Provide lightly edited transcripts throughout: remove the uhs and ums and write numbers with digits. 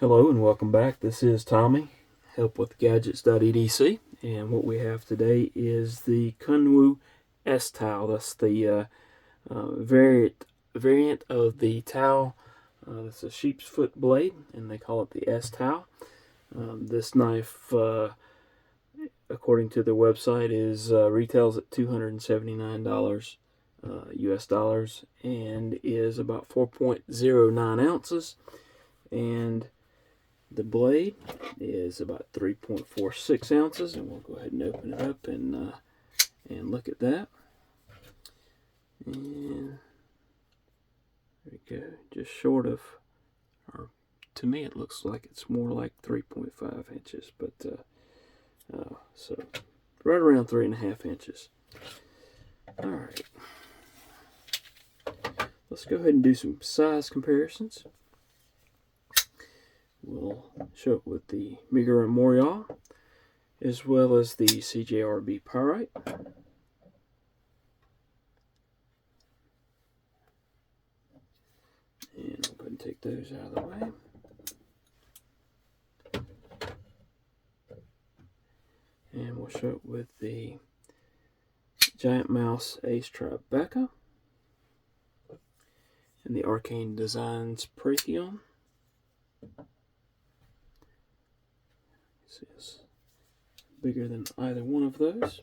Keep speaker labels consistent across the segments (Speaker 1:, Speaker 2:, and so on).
Speaker 1: Hello and welcome back. This is Tommy, helpwithgadgets.edc, and what we have today is the Kunwu S-TAO. That's the variant of the TAO. That's a sheep's foot blade, and they call it the S-TAO. This knife, according to their website, is retails at $279 US dollars and is about 4.09 ounces. And the blade is about 3.46 ounces, and we'll go ahead and open it up and look at that. And there we go, just short of, or to me it looks like it's more like 3.5 inches, but so right around 3.5 inches. All right, let's go ahead and do some size comparisons. We'll show it with the Migura Morial as well as the CJRB Pyrite. And I'll go ahead and take those out of the way. And we'll show it with the Giant Mouse Ace Tribeca and the Arcane Designs Praetheon. It's bigger than either one of those.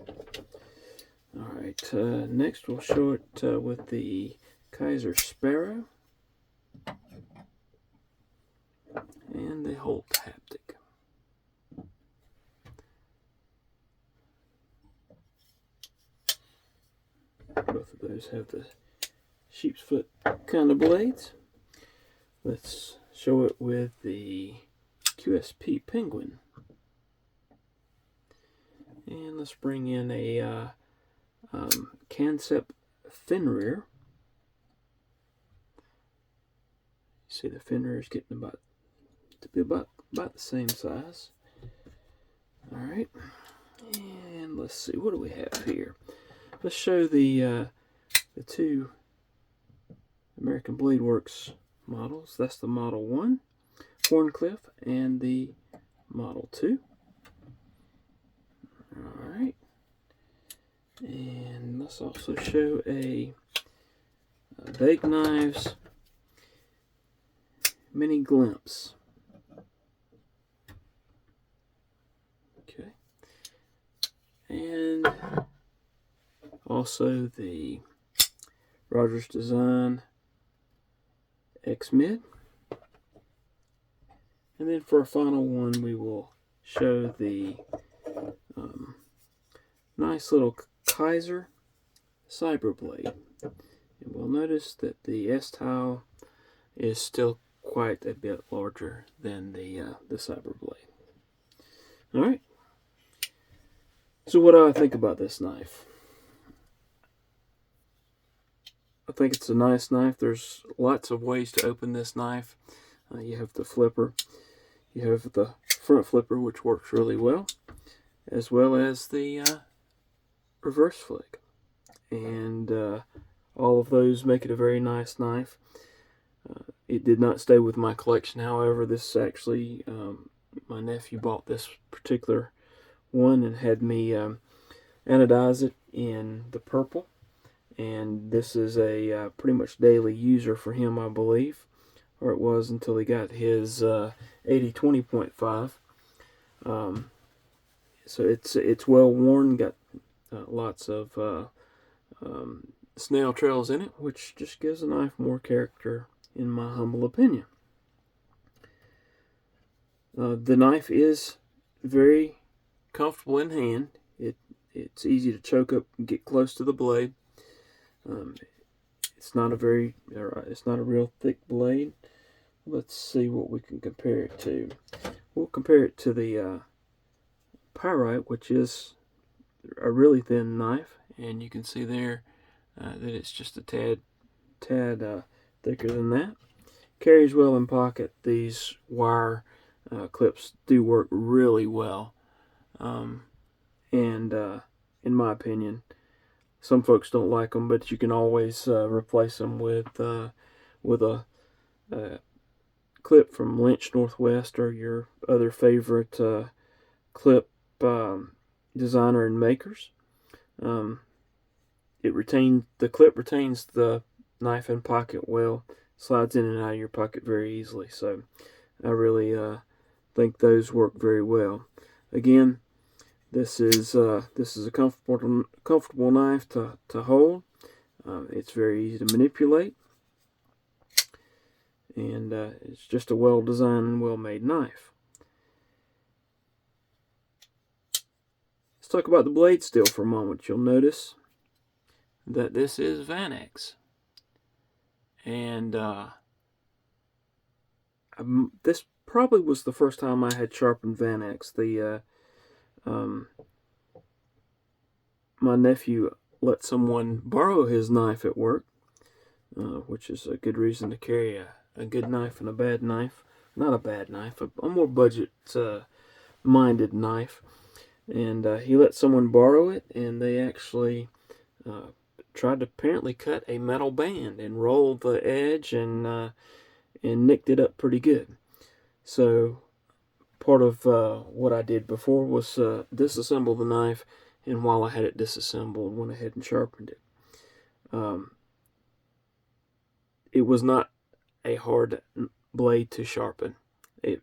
Speaker 1: Alright, next we'll show it with the Kaiser Sparrow and the Holt Haptic. Both of those have the sheep's foot kind of blades. Let's show it with the QSP Penguin. And let's bring in a Cansep Fenrir. See, the Fenrir is getting about the same size. All right, and let's see, what do we have here? Let's show the two American Blade Works models. That's the Model 1 Horncliffe and the Model 2. Alright, and let's also show a Bake Knives Mini Glimpse. Okay, and also the Rogers Design X-Mid. And then for a final one, we will show the nice little Kaiser Cyberblade. And we'll notice that the S-TAO is still quite a bit larger than the Cyberblade. Alright, so what do I think about this knife? I think it's a nice knife. There's lots of ways to open this knife. You have the flipper, you have the front flipper, which works really well, as well as the reverse flick, and all of those make it a very nice knife. It did not stay with my collection, however. This actually, my nephew bought this particular one and had me anodize it in the purple, and this is a pretty much daily user for him, I believe, or it was until he got his 80-20.5. So it's well worn, got lots of snail trails in it, which just gives the knife more character, in my humble opinion. The knife is very comfortable in hand. It's easy to choke up and get close to the blade. It's not a real thick blade. Let's see what we can compare it to. We'll compare it to the Pyrite, which is a really thin knife, and you can see there that it's just a tad thicker than that. Carries well in pocket. These wire clips do work really well, and in my opinion, some folks don't like them, but you can always replace them with a clip from Lynch Northwest or your other favorite clip designer and makers. The clip retains the knife and pocket well, slides in and out of your pocket very easily. So I really think those work very well. Again, this is a comfortable knife to hold. It's very easy to manipulate, and it's just a well-designed and well-made knife. Let's talk about the blade steel for a moment. You'll notice that this is Vanex, and this probably was the first time I had sharpened Vanex. My nephew let someone borrow his knife at work, which is a good reason to carry a good knife and a bad knife. Not a bad knife, a more budget-minded knife. And he let someone borrow it, and they actually tried to apparently cut a metal band and roll the edge and nicked it up pretty good. So part of what I did before was disassemble the knife, and while I had it disassembled, went ahead and sharpened it. It was not a hard blade to sharpen. It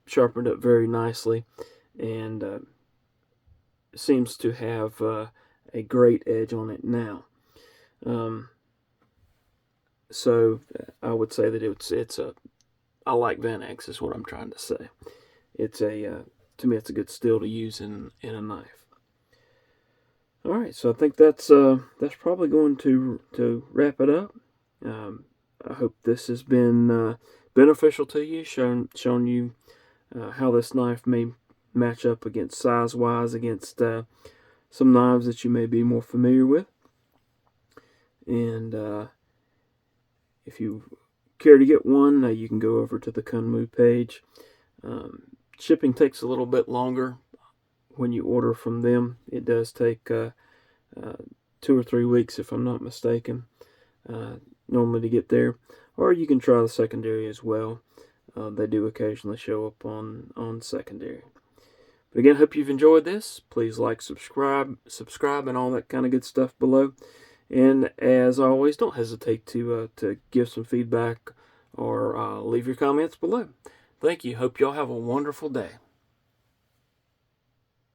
Speaker 1: sharpened up very nicely, and seems to have a great edge on it now. So I would say that I like Vanex is what I'm trying to say. To me, it's a good steel to use in a knife. All right, so I think that's probably going to wrap it up. I hope this has been beneficial to you, shown you how this knife may match up against size-wise against some knives that you may be more familiar with. And if you care to get one, you can go over to the Kunwu page. Shipping takes a little bit longer when you order from them. It does take 2 or 3 weeks, if I'm not mistaken, normally to get there. Or you can try the secondary as well. They do occasionally show up on secondary. But again, I hope you've enjoyed this. Please like, subscribe, and all that kind of good stuff below. And as always, don't hesitate to give some feedback or leave your comments below. Thank you. Hope y'all have a wonderful day.